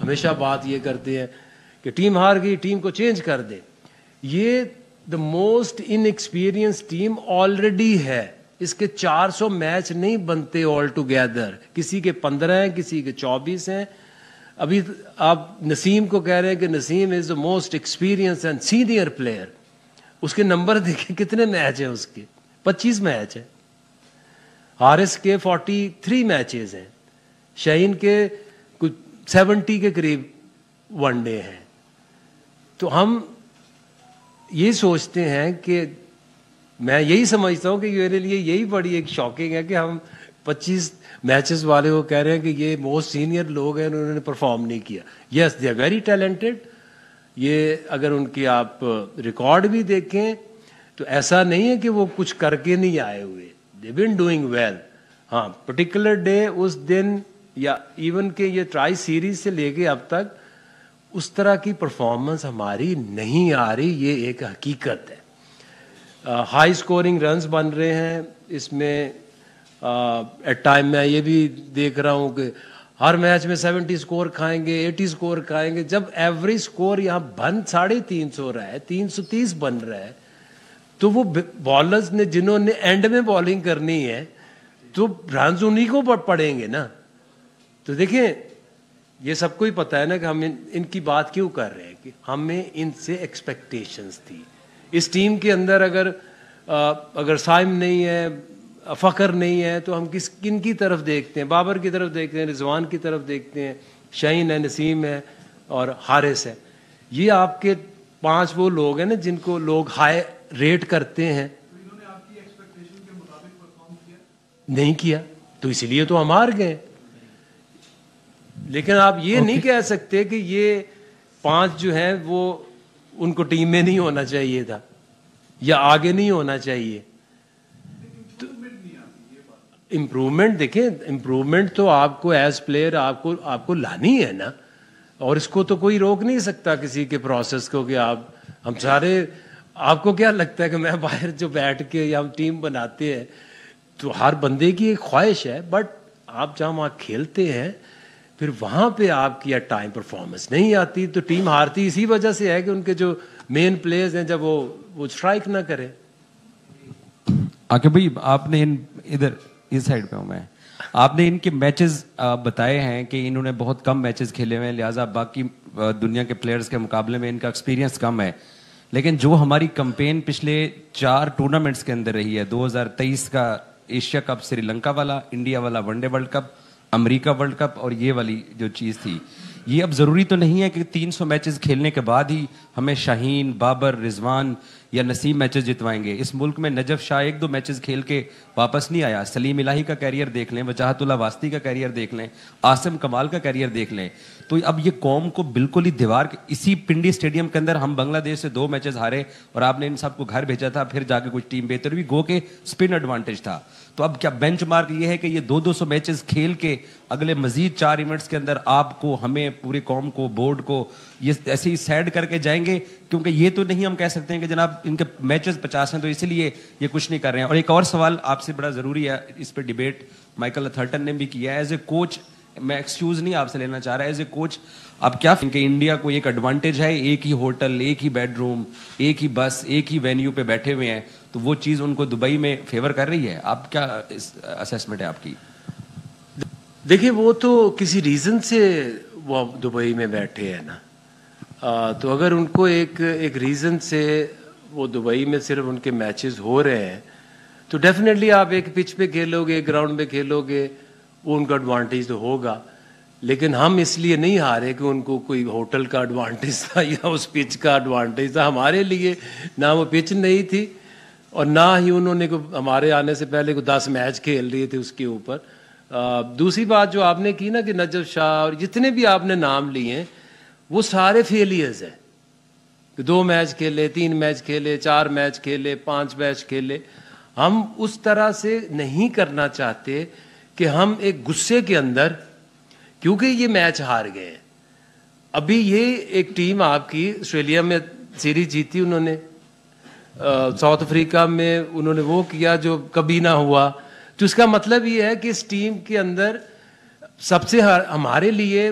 ہمیشہ بات یہ کرتے ہیں کہ ٹیم ہار گئی, ٹیم کو چینج کر دے. یہ the most in experience team already ہے. اس کے 400 میچ نہیں بنتے آل ٹوگیدر, کسی کے 15 ہیں, کسی کے 24 ہیں. ابھی آپ نسیم کو کہہ رہے ہیں کہ Naseem is the most experience and senior player. اس کے نمبر دیکھیں کتنے میچ ہیں, اس کے 25 میچ ہیں. حارث کے 43 میچز ہیں, شاہین کے کچھ 70 کے قریب ون ڈے ہیں. تو ہم یہ سوچتے ہیں کہ میں یہی سمجھتا ہوں کہ میرے لیے یہی بڑی ایک شاکنگ ہے کہ ہم 25 میچز والے کو کہہ رہے ہیں کہ یہ موسٹ سینئر لوگ ہیں, انہوں نے پرفارم نہیں کیا. یس دے آر ویری ٹیلنٹڈ. یہ اگر ان کی آپ ریکارڈ بھی دیکھیں تو ایسا نہیں ہے کہ وہ کچھ کر کے نہیں آئے ہوئے. دے بین ڈوئنگ ویل. ہاں پرٹیکولر ڈے اس دن یا ایون کہ یہ ٹرائی سیریز سے لے کے اب تک اس طرح کی پرفارمنس ہماری نہیں آ رہی. یہ ایک حقیقت ہے. ہائی سکورنگ رنز بن رہے ہیں اس میں. ایٹ ٹائم میں یہ بھی دیکھ رہا ہوں کہ ہر میچ میں 70 سکور کھائیں گے, 80 سکور کھائیں گے, جب ایوریج سکور یہاں بن 350 رہا ہے, 330 بن رہا ہے. تو وہ بالرز نے جنہوں نے اینڈ میں بالنگ کرنی ہے تو رنز انہیں کو پڑیں گے نا. تو دیکھیں یہ سب کو ہی پتہ ہے نا کہ ہم ان کی بات کیوں کر رہے ہیں کہ ہمیں ان سے ایکسپیکٹیشنز تھی. اس ٹیم کے اندر اگر سائم نہیں ہے, فخر نہیں ہے, تو ہم کن کی طرف دیکھتے ہیں؟ بابر کی طرف دیکھتے ہیں, رضوان کی طرف دیکھتے ہیں, شاہین ہے, نسیم ہے اور حارث ہے. یہ آپ کے 5 وہ لوگ ہیں نا جن کو لوگ ہائی ریٹ کرتے ہیں. انہوں نے آپ کی ایکسپیکٹیشن کے مطابق پرفارم کیا نہیں کیا, تو اسی لیے تو ہم ہار گئے. لیکن آپ یہ نہیں کہہ سکتے کہ یہ 5 جو ہیں وہ ان کو ٹیم میں نہیں ہونا چاہیے تھا یا آگے نہیں ہونا چاہیے. امپروومنٹ دیکھیں, امپروومنٹ تو آپ کو ایز پلیئر آپ کو لانی ہے نا, اور اس کو تو کوئی روک نہیں سکتا کسی کے پروسیس کو کہ ہم سارے. آپ کو کیا لگتا ہے کہ میں باہر جو بیٹھ کے یا ہم ٹیم بناتے ہیں تو ہر بندے کی ایک خواہش ہے, بٹ آپ جہاں وہاں کھیلتے ہیں پھر وہاں پہ آپ کی ٹائم پرفارمنس نہیں آتی. تو ٹیم ہارتی اسی وجہ سے ہے کہ ان کے جو مین پلیئرز ہیں جب وہ اسٹرائک نہ کرے. عاقب بھائی آپ نے ادھر اس سائڈ پہ ہوں میں, آپ نے ان کے میچز بتائے ہیں کہ انہوں نے بہت کم میچز کھیلے ہوئے ہیں, لہٰذا باقی دنیا کے پلیئرز کے مقابلے میں ان کا ایکسپیرینس کم ہے. لیکن جو ہماری کمپین پچھلے 4 ٹورنامنٹس کے اندر رہی ہے, 2023 کا ایشیا کپ سری لنکا والا, انڈیا والا ون ڈے ورلڈ کپ, امریکہ ورلڈ کپ, اور یہ والی جو چیز تھی, یہ اب ضروری تو نہیں ہے کہ 300 میچز کھیلنے کے بعد ہی ہمیں شاہین, بابر, رضوان یا نسیم میچز جتوائیں گے. اس ملک میں نجف شاہ 1-2 میچز کھیل کے واپس نہیں آیا. سلیم الہی کا کیریئر دیکھ لیں, وجاہت اللہ واسطی کا کیریئر دیکھ لیں, عاصم کمال کا کیریئر دیکھ لیں. تو اب یہ قوم کو بالکل ہی دیوار اسی پنڈی اسٹیڈیم کے اندر ہم بنگلہ دیش سے 2 میچز ہارے اور آپ نے ان سب کو گھر بھیجا تھا, پھر جا کے کچھ ٹیم بہتر بھی گو کے اسپن ایڈوانٹیج تھا. تو اب کیا بینچ مارک یہ ہے کہ یہ 200 میچز کھیل کے اگلے مزید 4 ایونٹس کے اندر آپ کو, ہمیں, پوری قوم کو, بورڈ کو یہ ایسے ہی سیڈ کر کے جائیں گے؟ کیونکہ یہ تو نہیں ہم کہہ سکتے ہیں کہ جناب ان کے میچز 50 ہیں تو اسی لیے یہ کچھ نہیں کر رہے ہیں. اور ایک اور سوال آپ سے بڑا ضروری ہے, اس پہ ڈیبیٹ مائیکل اتھرٹن نے بھی کیا ہے. ایز اے کوچ, میں ایکسکیوز نہیں آپ سے لینا چاہ رہا, ایز اے کوچ آپ کیا کہ انڈیا کو ایک ایڈوانٹیج ہے, ایک ہی ہوٹل, ایک ہی بیڈ روم, ایک ہی بس, ایک ہی وینیو پہ بیٹھے ہوئے ہیں, تو وہ چیز ان کو دبئی میں فیور کر رہی ہے؟ آپ کیا اسیسمنٹ ہے آپ کی؟ دیکھیں وہ تو کسی ریزن سے وہ دبئی میں بیٹھے ہیں نا, تو اگر ان کو ایک ریزن سے وہ دبئی میں صرف ان کے میچز ہو رہے ہیں تو ڈیفینیٹلی آپ ایک پچ پہ کھیلو گے, گراؤنڈ پہ کھیلو گے, وہ ان کا ایڈوانٹیج تو ہوگا. لیکن ہم اس لیے نہیں ہارے کہ ان کو کوئی ہوٹل کا ایڈوانٹیج تھا یا اس پچ کا ایڈوانٹیج تھا. ہمارے لیے نہ وہ پچ نہیں تھی اور نہ ہی انہوں نے ہمارے آنے سے پہلے 10 میچ کھیل رہے تھے اس کے اوپر. دوسری بات جو آپ نے کی نا کہ نجف شاہ اور جتنے بھی آپ نے نام لیے ہیں وہ سارے فیلیئرز ہیں. 2 میچ کھیلے, 3 میچ کھیلے, 4 میچ کھیلے, 5 میچ کھیلے. ہم اس طرح سے نہیں کرنا چاہتے کہ ہم ایک غصے کے اندر, کیونکہ یہ میچ ہار گئے ہیں. ابھی یہ ایک ٹیم آپ کی آسٹریلیا میں سیریز جیتی انہوں نے, ساؤتھ افریقہ میں انہوں نے وہ کیا جو کبھی نہ ہوا. تو اس کا مطلب یہ ہے کہ اس ٹیم کے اندر سب سے ہمارے لیے